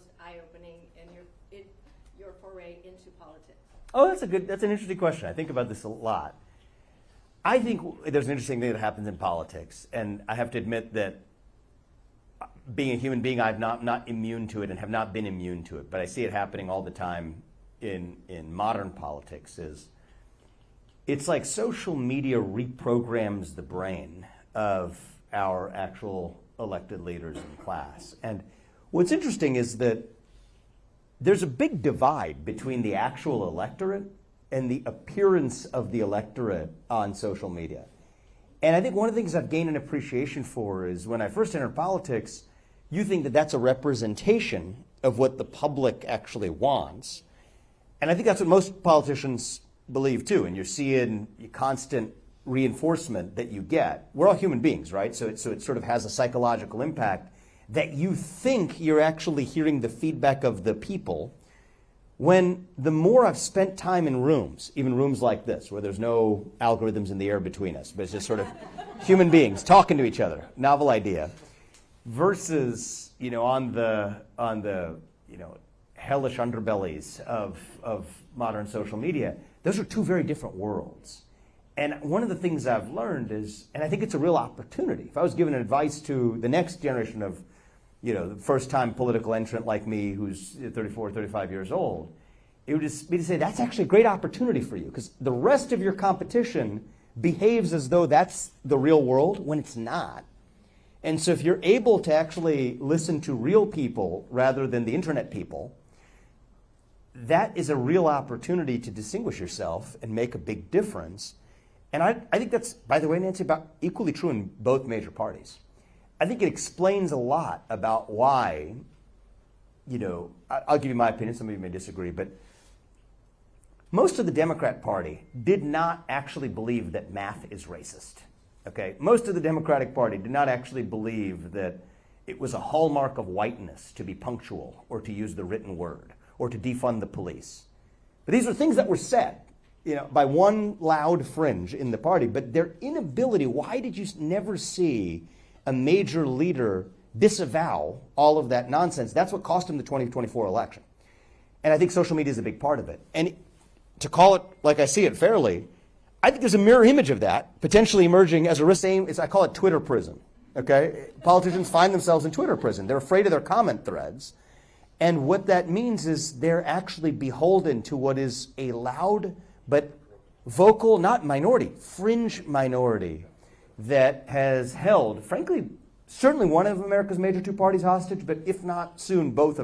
most eye-opening in your foray into politics? Oh, that's an interesting question. I think about this a lot. I think there's an interesting thing that happens in politics, and I have to admit that being a human being, I'm not immune to it and have not been immune to it, but I see it happening all the time in modern politics. It's like social media reprograms the brain of our actual elected leaders in class. And what's interesting is that there's a big divide between the actual electorate and the appearance of the electorate on social media. And I think one of the things I've gained an appreciation for is when I first entered politics, you think that that's a representation of what the public actually wants. And I think that's what most politicians believe too. And you're seeing constant reinforcement that you get. We're all human beings, right? So it sort of has a psychological impact that you think you're actually hearing the feedback of the people, when the more I've spent time in rooms, even rooms like this, where there's no algorithms in the air between us, but it's just sort of human beings talking to each other, novel idea, versus on the hellish underbellies of modern social media. Those are two very different worlds. And one of the things I've learned is, and I think it's a real opportunity, if I was giving advice to the next generation of the first-time political entrant like me who's 34, 35 years old, it would just be to say that's actually a great opportunity for you, because the rest of your competition behaves as though that's the real world when it's not. And so if you're able to actually listen to real people rather than the internet people, that is a real opportunity to distinguish yourself and make a big difference. And I think that's, by the way, Nancy, about equally true in both major parties. I think it explains a lot about why, I'll give you my opinion, some of you may disagree, but most of the Democrat Party did not actually believe that math is racist. Okay? Most of the Democratic Party did not actually believe that it was a hallmark of whiteness to be punctual or to use the written word or to defund the police. But these are things that were said by one loud fringe in the party, but their inability, why did you never see a major leader disavow all of that nonsense? That's what cost him the 2024 election. And I think social media is a big part of it. And to call it like I see it fairly, I think there's a mirror image of that potentially emerging as a risk. I call it Twitter prison. Okay? Politicians find themselves in Twitter prison. They're afraid of their comment threads. And what that means is they're actually beholden to what is a loud but vocal, not minority, fringe minority that has held, frankly, certainly one of America's major two parties hostage, but if not soon, both of them.